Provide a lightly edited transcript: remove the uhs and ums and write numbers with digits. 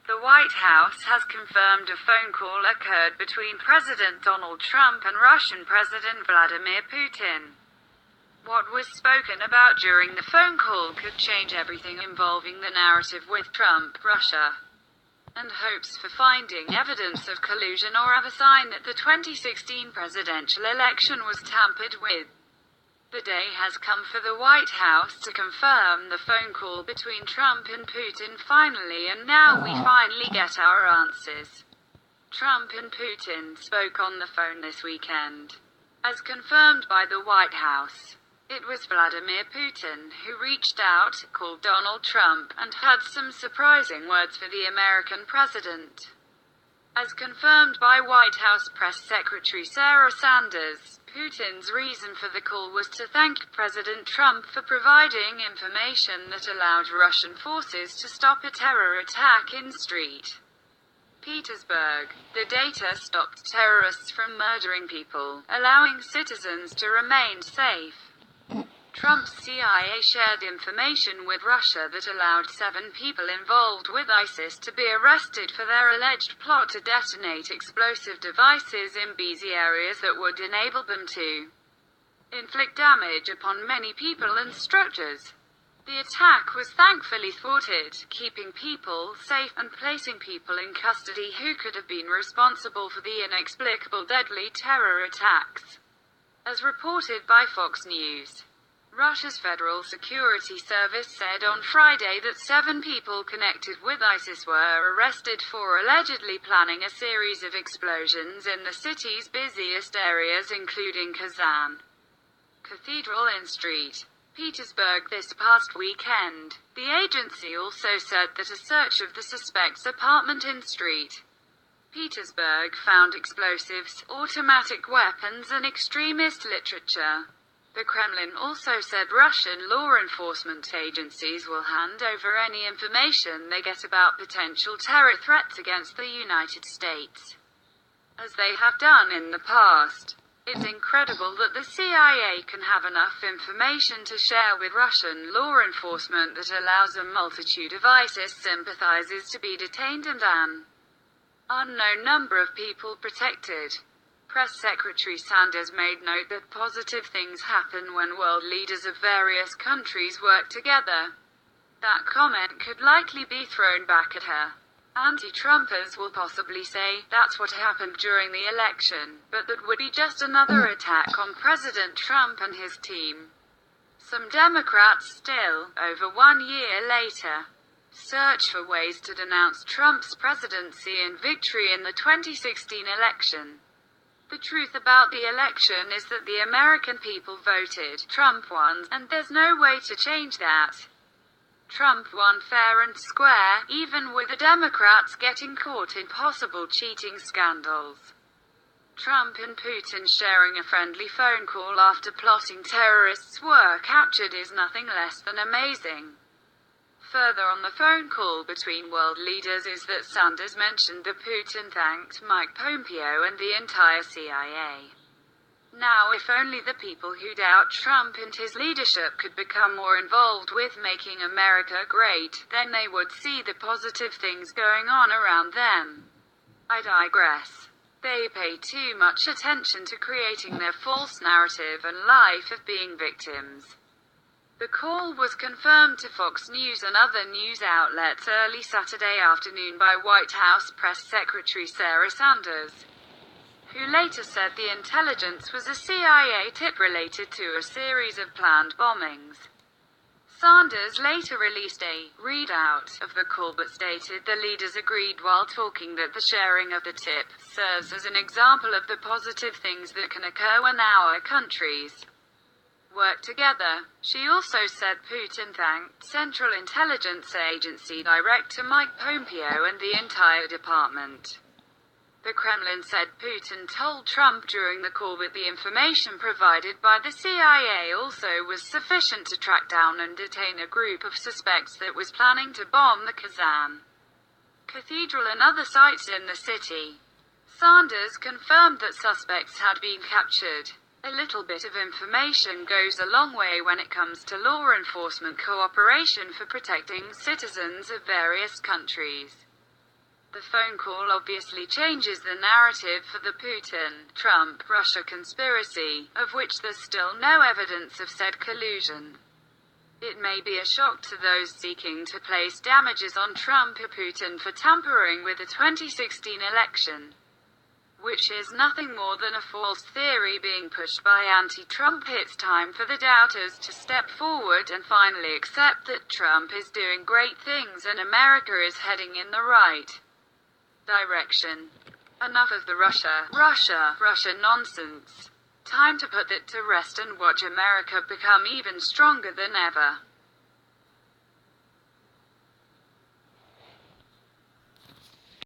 The White House has confirmed a phone call occurred between President Donald Trump and Russian President Vladimir Putin. What was spoken about during the phone call could change everything involving the narrative with Trump, Russia, and hopes for finding evidence of collusion or other sign that the 2016 presidential election was tampered with. The day has come for the White House to confirm the phone call between Trump and Putin finally, and now we finally get our answers. Trump and Putin spoke on the phone this weekend. As confirmed by the White House, it was Vladimir Putin who reached out, called Donald Trump, and had some surprising words for the American president. As confirmed by White House Press Secretary Sarah Sanders, Putin's reason for the call was to thank President Trump for providing information that allowed Russian forces to stop a terror attack in Petersburg. The data stopped terrorists from murdering people, allowing citizens to remain safe. Trump's CIA shared information with Russia that allowed 7 people involved with ISIS to be arrested for their alleged plot to detonate explosive devices in busy areas that would enable them to inflict damage upon many people and structures. The attack was thankfully thwarted, keeping people safe and placing people in custody who could have been responsible for the inexplicable deadly terror attacks. As reported by Fox News, Russia's Federal Security Service said on Friday that 7 people connected with ISIS were arrested for allegedly planning a series of explosions in the city's busiest areas, including Kazan Cathedral in Petersburg this past weekend. The agency also said that a search of the suspect's apartment in Petersburg found explosives, automatic weapons, and extremist literature. The Kremlin also said Russian law enforcement agencies will hand over any information they get about potential terror threats against the United States, as they have done in the past. It's incredible that the CIA can have enough information to share with Russian law enforcement that allows a multitude of ISIS sympathizers to be detained and an unknown number of people protected. Press Secretary Sanders made note that positive things happen when world leaders of various countries work together. That comment could likely be thrown back at her. Anti-Trumpers will possibly say, that's what happened during the election, but that would be just another attack on President Trump and his team. Some Democrats still, over 1 year later, search for ways to denounce Trump's presidency and victory in the 2016 election. The truth about the election is that the American people voted. Trump won, and there's no way to change that. Trump won fair and square, even with the Democrats getting caught in possible cheating scandals. Trump and Putin sharing a friendly phone call after plotting terrorists were captured is nothing less than amazing. Further on the phone call between world leaders is that Sanders mentioned that Putin thanked Mike Pompeo and the entire CIA. Now, if only the people who doubt Trump and his leadership could become more involved with making America great, then they would see the positive things going on around them. I digress. They pay too much attention to creating their false narrative and life of being victims. The call was confirmed to Fox News and other news outlets early Saturday afternoon by White House Press Secretary Sarah Sanders, who later said the intelligence was a CIA tip related to a series of planned bombings. Sanders later released a readout of the call but stated the leaders agreed while talking that the sharing of the tip serves as an example of the positive things that can occur when our countries work together. She also said Putin thanked Central Intelligence Agency Director Mike Pompeo and the entire department. The Kremlin said Putin told Trump during the call that the information provided by the CIA also was sufficient to track down and detain a group of suspects that was planning to bomb the Kazan Cathedral and other sites in the city. Sanders confirmed that suspects had been captured. A little bit of information goes a long way when it comes to law enforcement cooperation for protecting citizens of various countries. The phone call obviously changes the narrative for the Putin-Trump-Russia conspiracy, of which there's still no evidence of said collusion. It may be a shock to those seeking to place damages on Trump or Putin for tampering with the 2016 election, which is nothing more than a false theory being pushed by anti-Trump. It's time for the doubters to step forward and finally accept that Trump is doing great things and America is heading in the right direction. Enough of the Russia nonsense. Time to put it to rest and watch America become even stronger than ever.